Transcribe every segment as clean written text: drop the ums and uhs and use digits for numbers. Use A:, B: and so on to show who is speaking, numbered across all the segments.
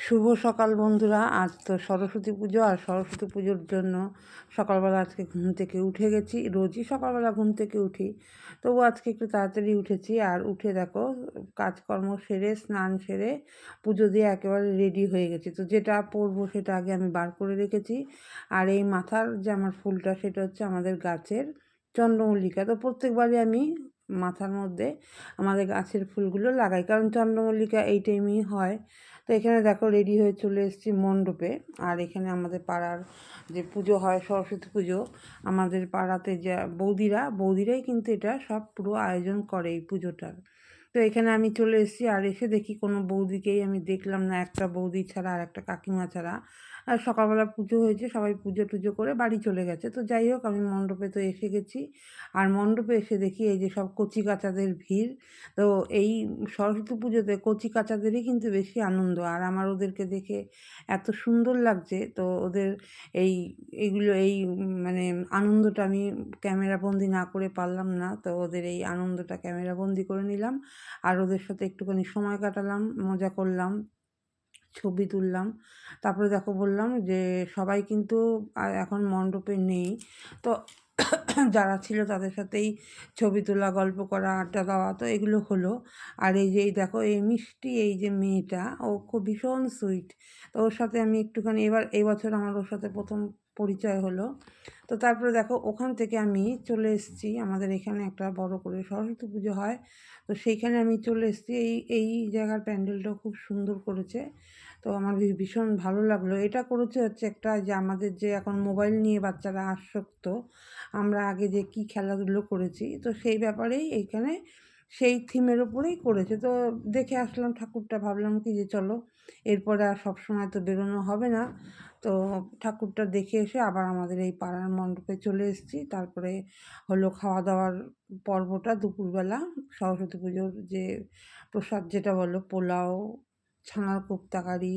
A: শুভ সকাল বন্ধুরা। আজ তো সরস্বতী পুজো, আর সরস্বতী পুজোর জন্য সকালবেলা আজকে ঘুম থেকে উঠে গেছি। রোজই সকালবেলা ঘুম থেকে উঠি, তবু আজকে একটু তাড়াতাড়ি উঠেছি। আর উঠে দেখো কাজকর্ম সেরে, স্নান সেরে, পুজো দিয়ে একেবারে রেডি হয়ে গেছি। তো যেটা পরবো সেটা আগে আমি বার করে রেখেছি। আর এই মাথার যে আমার ফুলটা, সেটা হচ্ছে আমাদের গাছের চন্দ্রমল্লিকা। তো প্রত্যেকবারই আমি মাথার মধ্যে আমাদের গাছের ফুলগুলো লাগাই, কারণ চন্দ্রমল্লিকা এই টাইমেই হয়। তো এখানে দেখো রেডি হয়ে চলে এসেছি মণ্ডপে। আর এখানে আমাদের পাড়ার যে পুজো হয়, সরস্বতী পুজো, আমাদের পাড়াতে যে বৌদিরাই কিন্তু এটা সব পুরো আয়োজন করে এই পুজোটার। তো এখানে আমি চলে এসেছি, আর এসে দেখি কোনো বৌদিকেই আমি দেখলাম না, একটা বৌদি ছাড়া আর একটা কাকিমা ছাড়া। আর সকালবেলা পুজো হয়েছে, সবাই পুজো টুজো করে বাড়ি চলে গেছে। তো যাই হোক, আমি মণ্ডপে তো এসে গেছি। আর মণ্ডপে এসে দেখি এই যে সব কচি কাচাদের ভিড়। তো এই সরস্বতী পুজোতে কচি কাচাদেরই কিন্তু বেশি আনন্দ। আর আমার ওদেরকে দেখে এত সুন্দর লাগছে। তো ওদের এই মানে আনন্দটা আমি ক্যামেরাবন্দি না করে পারলাম না। তো ওদের এই আনন্দটা ক্যামেরাবন্দি করে নিলাম, আর ওদের সাথে একটুখানি সময় কাটালাম, মজা করলাম, ছবি তুললাম। তারপরে দেখো বললাম যে সবাই কিন্তু এখন মণ্ডপে নেই। তো যারা ছিল তাদের সাথেই ছবি তোলা, গল্প করা, আড্ডা দেওয়া, তো এগুলো হলো। আর এই দেখো এই মিষ্টি, এই যে মেয়েটা, ও খুব ভীষণ সুইট। তো ওর সাথে আমি একটুখানি এই বছর আমার ওর সাথে প্রথম পরিচয় হলো। তো তারপরে দেখো ওখান থেকে আমি চলে এসেছি, আমাদের এখানে একটা বড় করে সরস্বতী পুজো হয়। তো সেইখানে আমি চলে এসেছি। এই জায়গার প্যান্ডেলটাও খুব সুন্দর করেছে। তো আমার ভীষণ ভালো লাগলো। এটা করেছে হচ্ছে একটা, যে আমাদের যে এখন মোবাইল নিয়ে বাচ্চারা আসক্ত, আমরা আগে যে কী খেলাধুলো করেছি, তো সেই ব্যাপারেই এইখানে সেই থিমের ওপরেই করেছে। তো দেখে আসলাম ঠাকুরটা, ভাবলাম কি যে চলো, এরপরে আর সবসময় তো বেরোনো হবে না। তো ঠাকুরটা দেখে এসে আবার আমাদের এই পাড়ার মণ্ডপে চলে এসেছি। তারপরে হলো খাওয়া দাওয়ার পর্বটা দুপুরবেলা। সরস্বতী পুজোর যে প্রসাদ যেটা বলো, পোলাও, ছানার কোপ্তা কারি,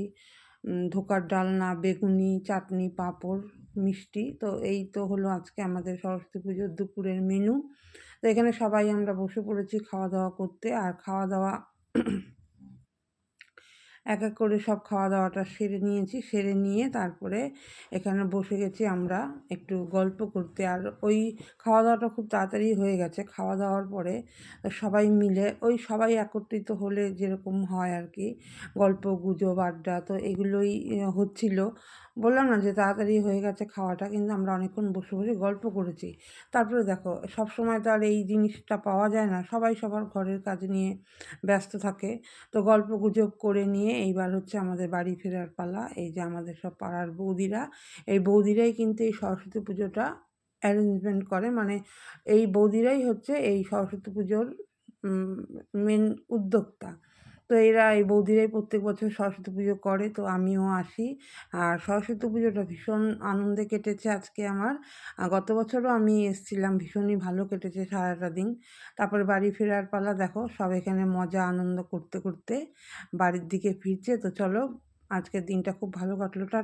A: ধোকার ডালনা, বেগুনি, চাটনি, পাঁপড়, মিষ্টি। তো এই তো হলো আজকে আমাদের সরস্বতী পুজোর দুপুরের মেনু। তো এখানে সবাই আমরা বসে পড়েছি খাওয়া দাওয়া করতে। আর খাওয়া দাওয়া এক এক করে সব খাওয়া দাওয়াটা সেরে নিয়েছি। সেরে নিয়ে তারপরে এখানে বসে গেছি আমরা একটু গল্প করতে। আর ওই খাওয়া দাওয়াটা খুব তাড়াতাড়ি হয়ে গেছে। খাওয়া দাওয়ার পরে সবাই মিলে, সবাই একত্রিত হলে যেরকম হয় আর কি, গল্প গুজব আড্ডা, তো এগুলোই হচ্ছিল। বললাম না যে তাড়াতাড়ি হয়ে গেছে খাওয়াটা, কিন্তু আমরা অনেকক্ষণ বসে বসে গল্প করেছি। তারপরে দেখো সব সময় তো আর এই জিনিসটা পাওয়া যায় না, সবাই সবার ঘরের কাজ নিয়ে ব্যস্ত থাকে। তো গল্প গুজব করে নিয়ে এইবার হচ্ছে আমাদের বাড়ি ফেরার পালা। এই যে আমাদের সব পাড়ার বৌদিরা, এই বৌদিরাই কিন্তু এই সরস্বতী পুজোটা অ্যারেঞ্জমেন্ট করে। মানে এই বৌদিরাই হচ্ছে এই সরস্বতী পুজোর মেন উদ্যোক্তা। তো এই বৌদিরাই প্রত্যেক বছর সরস্বতী পুজো করে। তো আমিও আসি। আর সরস্বতী পুজোটা ভীষণ আনন্দে কেটেছে আজকে আমার। গত বছরও আমি এসেছিলাম, ভীষণই ভালো কেটেছে সারাটা দিন। তারপরে বাড়ি ফেরার পালা। দেখো সব এখানে মজা আনন্দ করতে করতে বাড়ির দিকে ফিরছে। তো চলো, আজকের দিনটা খুব ভালো কাটলো। টাটা।